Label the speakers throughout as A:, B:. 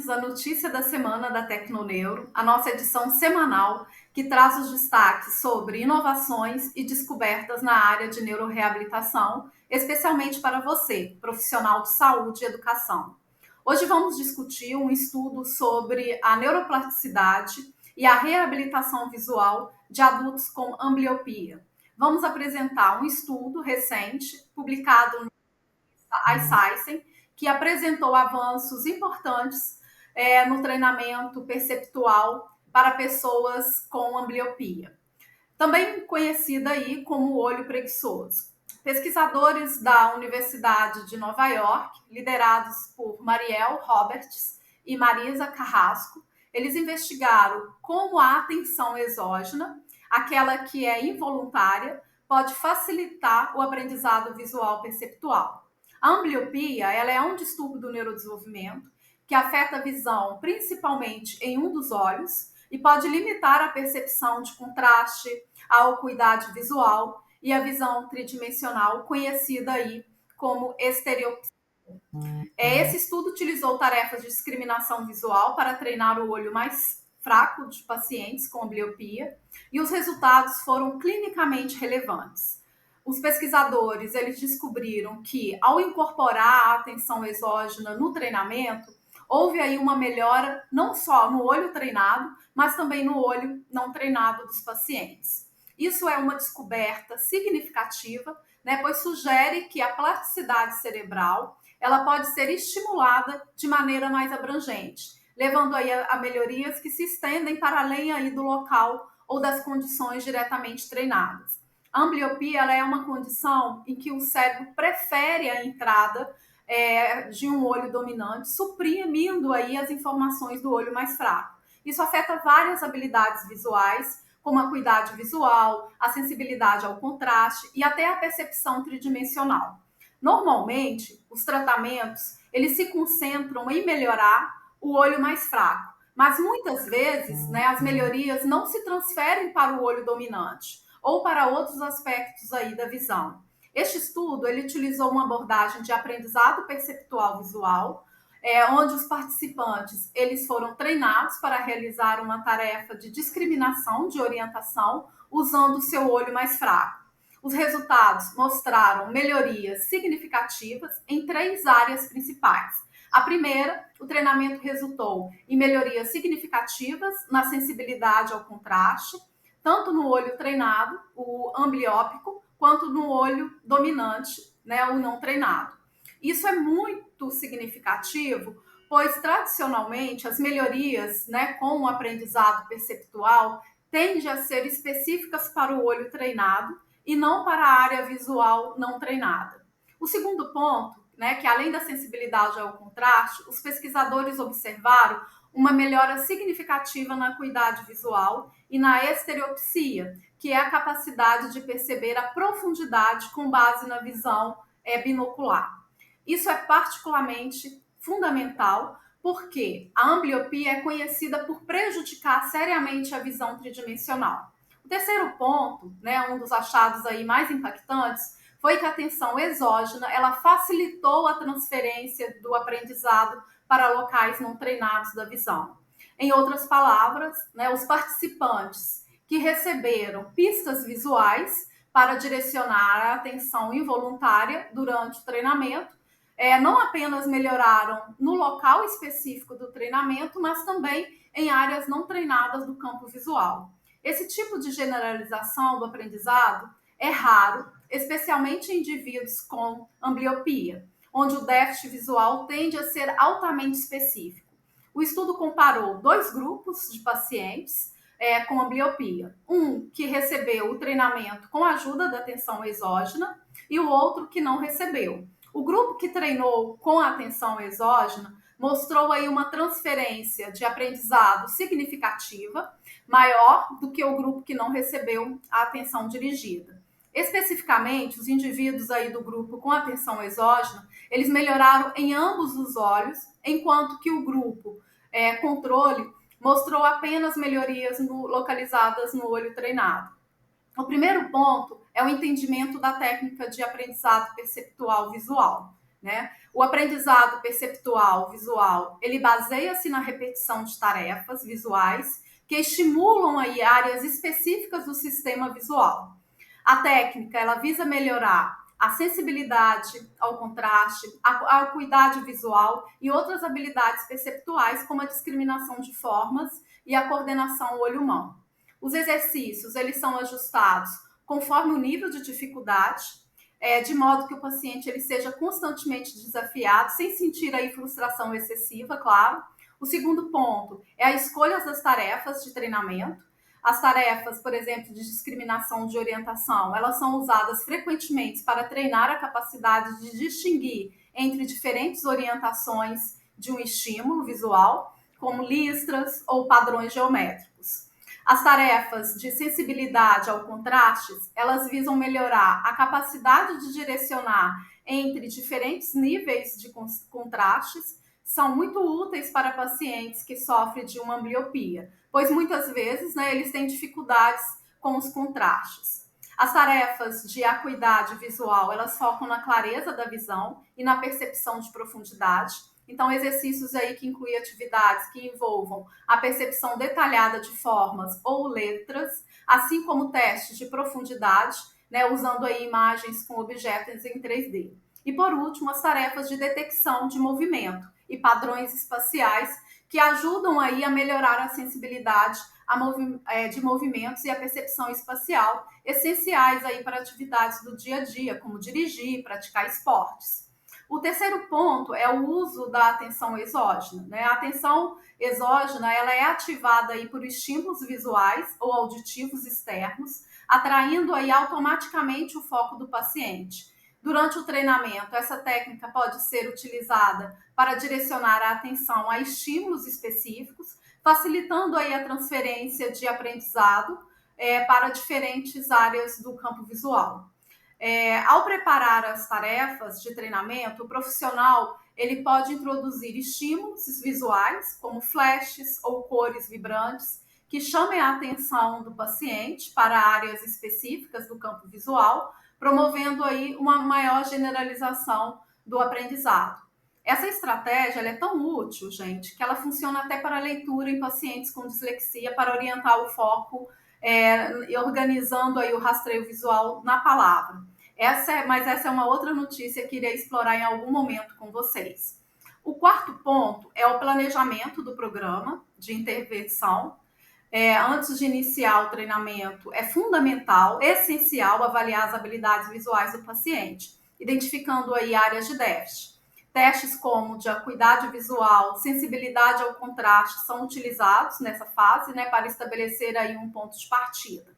A: bem-vindos à Notícia da Semana da Tecnoneuro, a nossa edição semanal que traz os destaques sobre inovações e descobertas na área de neuroreabilitação, especialmente para você, profissional de saúde e educação. Hoje vamos discutir um estudo sobre a neuroplasticidade e a reabilitação visual de adultos com ambliopia. Vamos apresentar um estudo recente, publicado no iScience, que apresentou avanços importantes no treinamento perceptual para pessoas com ambliopia, também conhecida aí como olho preguiçoso. Pesquisadores da Universidade de Nova York, liderados por Mariel Roberts e Marisa Carrasco, eles investigaram como a atenção exógena, aquela que é involuntária, pode facilitar o aprendizado visual perceptual. A ambliopia, ela é um distúrbio do neurodesenvolvimento que afeta a visão principalmente em um dos olhos e pode limitar a percepção de contraste, a acuidade visual e a visão tridimensional, conhecida aí como estereopsia. Esse estudo utilizou tarefas de discriminação visual para treinar o olho mais fraco de pacientes com ambliopia e os resultados foram clinicamente relevantes. Os pesquisadores eles descobriram que, ao incorporar a atenção exógena no treinamento, houve aí uma melhora não só no olho treinado, mas também no olho não treinado dos pacientes. Isso é uma descoberta significativa, né, pois sugere que a plasticidade cerebral ela pode ser estimulada de maneira mais abrangente, levando aí a melhorias que se estendem para além aí do local ou das condições diretamente treinadas. A ambliopia ela é uma condição em que o cérebro prefere a entrada de um olho dominante, suprimindo aí as informações do olho mais fraco. Isso afeta várias habilidades visuais, como a acuidade visual, a sensibilidade ao contraste e até a percepção tridimensional. Normalmente, os tratamentos eles se concentram em melhorar o olho mais fraco, mas muitas vezes, né, as melhorias não se transferem para o olho dominante ou para outros aspectos aí da visão. Este estudo ele utilizou uma abordagem de aprendizado perceptual visual, onde os participantes eles foram treinados para realizar uma tarefa de discriminação de orientação usando o seu olho mais fraco. Os resultados mostraram melhorias significativas em 3 áreas principais. A primeira, o treinamento resultou em melhorias significativas na sensibilidade ao contraste, tanto no olho treinado, o ambliópico, quanto no olho dominante, né, o não treinado. Isso é muito significativo, pois tradicionalmente as melhorias, né, com o aprendizado perceptual tendem a ser específicas para o olho treinado e não para a área visual não treinada. O segundo ponto, né, que além da sensibilidade ao contraste, os pesquisadores observaram uma melhora significativa na acuidade visual e na estereopsia, que é a capacidade de perceber a profundidade com base na visão binocular. Isso é particularmente fundamental porque a ambliopia é conhecida por prejudicar seriamente a visão tridimensional. O terceiro ponto, né, um dos achados aí mais impactantes, foi que a atenção exógena ela facilitou a transferência do aprendizado para locais não treinados da visão. Em outras palavras, né, os participantes que receberam pistas visuais para direcionar a atenção involuntária durante o treinamento, não apenas melhoraram no local específico do treinamento, mas também em áreas não treinadas do campo visual. Esse tipo de generalização do aprendizado é raro, especialmente em indivíduos com ambliopia, onde o déficit visual tende a ser altamente específico. O estudo comparou 2 grupos de pacientes com ambliopia. Um que recebeu o treinamento com a ajuda da atenção exógena e o outro que não recebeu. O grupo que treinou com a atenção exógena mostrou aí uma transferência de aprendizado significativa, maior do que o grupo que não recebeu a atenção dirigida. Especificamente, os indivíduos aí do grupo com atenção exógena, eles melhoraram em ambos os olhos, enquanto que o grupo controle mostrou apenas melhorias localizadas no olho treinado. O primeiro ponto é o entendimento da técnica de aprendizado perceptual visual. né? O aprendizado perceptual visual, ele baseia-se na repetição de tarefas visuais que estimulam aí áreas específicas do sistema visual. A técnica, ela visa melhorar a sensibilidade ao contraste, a acuidade visual e outras habilidades perceptuais, como a discriminação de formas e a coordenação olho-mão. Os exercícios, eles são ajustados conforme o nível de dificuldade, de modo que o paciente ele seja constantemente desafiado, sem sentir aí frustração excessiva, claro. O segundo ponto é a escolha das tarefas de treinamento. As tarefas, por exemplo, de discriminação de orientação, elas são usadas frequentemente para treinar a capacidade de distinguir entre diferentes orientações de um estímulo visual, como listras ou padrões geométricos. As tarefas de sensibilidade ao contraste, elas visam melhorar a capacidade de direcionar entre diferentes níveis de contrastes, são muito úteis para pacientes que sofrem de uma ambliopia, pois muitas vezes, né, eles têm dificuldades com os contrastes. As tarefas de acuidade visual, elas focam na clareza da visão e na percepção de profundidade. Então, exercícios aí que incluem atividades que envolvam a percepção detalhada de formas ou letras, assim como testes de profundidade, né, usando aí imagens com objetos em 3D. E, por último, as tarefas de detecção de movimento e padrões espaciais que ajudam aí a melhorar a sensibilidade de movimentos e a percepção espacial, essenciais aí para atividades do dia a dia, como dirigir, praticar esportes. O terceiro ponto é o uso da atenção exógena, né? A atenção exógena, ela é ativada aí por estímulos visuais ou auditivos externos, atraindo aí automaticamente o foco do paciente. Durante o treinamento, essa técnica pode ser utilizada para direcionar a atenção a estímulos específicos, facilitando aí a transferência de aprendizado para diferentes áreas do campo visual. Ao preparar as tarefas de treinamento, o profissional ele pode introduzir estímulos visuais, como flashes ou cores vibrantes, que chamem a atenção do paciente para áreas específicas do campo visual, promovendo aí uma maior generalização do aprendizado. Essa estratégia ela é tão útil, gente, que ela funciona até para leitura em pacientes com dislexia, para orientar o foco e organizando aí o rastreio visual na palavra. Mas essa é uma outra notícia que irei explorar em algum momento com vocês. O quarto ponto é o planejamento do programa de intervenção. Antes de iniciar o treinamento, é fundamental, essencial, avaliar as habilidades visuais do paciente, identificando aí áreas de déficit. Testes como de acuidade visual, sensibilidade ao contraste são utilizados nessa fase, né, para estabelecer aí um ponto de partida.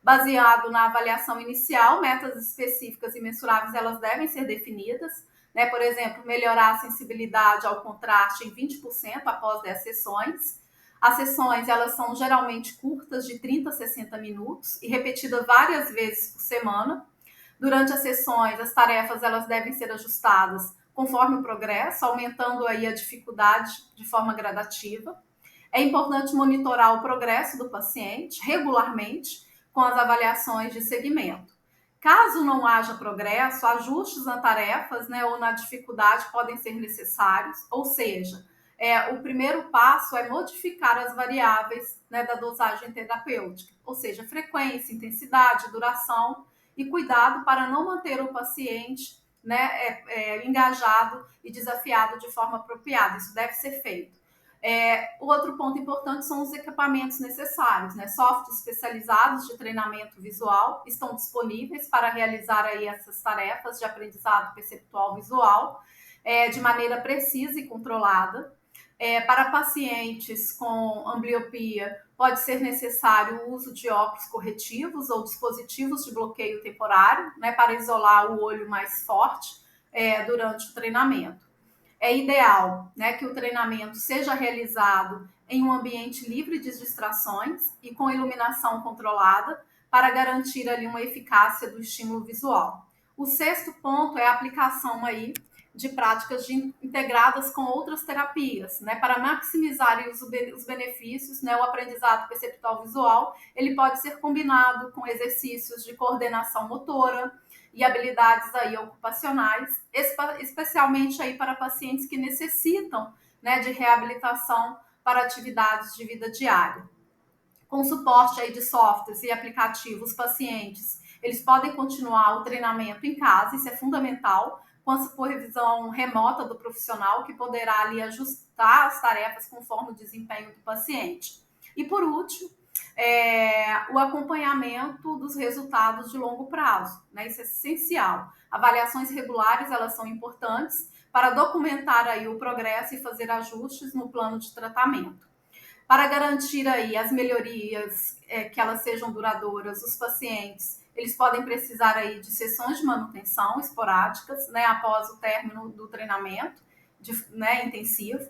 A: Baseado na avaliação inicial, metas específicas e mensuráveis elas devem ser definidas, né? Por exemplo, melhorar a sensibilidade ao contraste em 20% após 10 sessões. As sessões elas são geralmente curtas, de 30 a 60 minutos e repetidas várias vezes por semana. Durante as sessões, as tarefas elas devem ser ajustadas conforme o progresso, aumentando aí a dificuldade de forma gradativa. É importante monitorar o progresso do paciente regularmente, com as avaliações de segmento. Caso não haja progresso, ajustes na tarefas, né, ou na dificuldade podem ser necessários, ou seja, o primeiro passo é modificar as variáveis, né, da dosagem terapêutica, ou seja, frequência, intensidade, duração e cuidado para não manter o paciente, né, engajado e desafiado de forma apropriada. Isso deve ser feito. O outro ponto importante são os equipamentos necessários, né? Softwares especializados de treinamento visual estão disponíveis para realizar aí essas tarefas de aprendizado perceptual visual de maneira precisa e controlada. Para pacientes com ambliopia, pode ser necessário o uso de óculos corretivos ou dispositivos de bloqueio temporário, né, para isolar o olho mais forte durante o treinamento. É ideal, né, que o treinamento seja realizado em um ambiente livre de distrações e com iluminação controlada para garantir ali uma eficácia do estímulo visual. O sexto ponto é a aplicação aí de práticas integradas com outras terapias, né, para maximizar os benefícios, né, o aprendizado perceptual visual, ele pode ser combinado com exercícios de coordenação motora, e habilidades aí ocupacionais, especialmente aí para pacientes que necessitam, né, de reabilitação para atividades de vida diária. Com suporte aí de softwares e aplicativos, pacientes, eles podem continuar o treinamento em casa, isso é fundamental, com a supervisão remota do profissional, que poderá ali ajustar as tarefas conforme o desempenho do paciente. E por último, o acompanhamento dos resultados de longo prazo, né? Isso é essencial. Avaliações regulares, elas são importantes para documentar aí o progresso e fazer ajustes no plano de tratamento. Para garantir aí as melhorias, que elas sejam duradouras, os pacientes, eles podem precisar aí de sessões de manutenção esporádicas, né, após o término do treinamento, né, intensivo.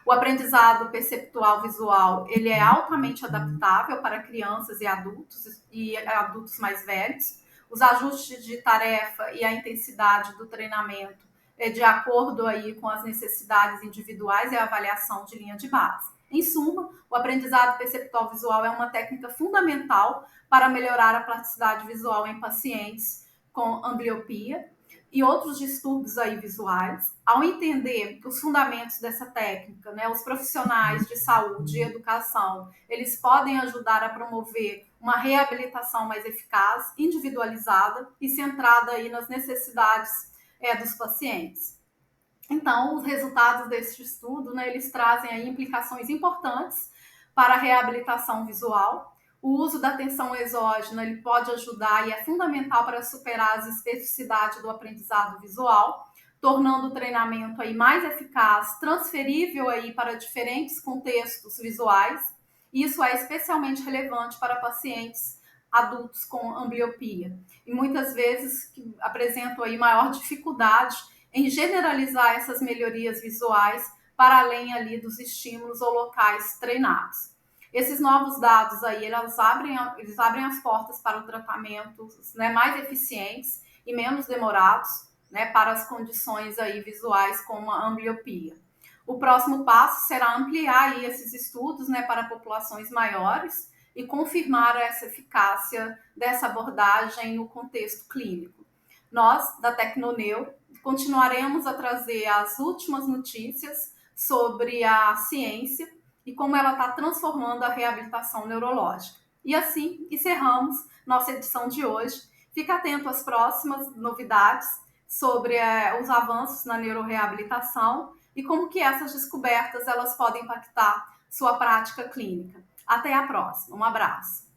A: O aprendizado perceptual visual, ele é altamente adaptável para crianças e adultos mais velhos. Os ajustes de tarefa e a intensidade do treinamento é de acordo aí com as necessidades individuais e a avaliação de linha de base. Em suma, o aprendizado perceptual visual é uma técnica fundamental para melhorar a plasticidade visual em pacientes com ambliopia e outros distúrbios aí visuais. Ao entender os fundamentos dessa técnica, né, os profissionais de saúde e educação, eles podem ajudar a promover uma reabilitação mais eficaz, individualizada e centrada aí nas necessidades dos pacientes. Então, os resultados deste estudo, né, eles trazem aí implicações importantes para a reabilitação visual. O uso da atenção exógena, ele pode ajudar e é fundamental para superar as especificidades do aprendizado visual, tornando o treinamento aí mais eficaz, transferível aí para diferentes contextos visuais. Isso é especialmente relevante para pacientes adultos com ambliopia e muitas vezes que apresentam aí maior dificuldade em generalizar essas melhorias visuais para além ali dos estímulos ou locais treinados. Esses novos dados aí, eles abrem as portas para o tratamento, né, mais eficientes e menos demorados, né, para as condições aí visuais como a ambliopia. O próximo passo será ampliar aí esses estudos, né, para populações maiores e confirmar essa eficácia dessa abordagem no contexto clínico. Nós, da Tecnoneu, continuaremos a trazer as últimas notícias sobre a ciência e como ela está transformando a reabilitação neurológica. E assim encerramos nossa edição de hoje. Fique atento às próximas novidades sobre os avanços na neuroreabilitação e como que essas descobertas elas podem impactar sua prática clínica. Até a próxima. Um abraço.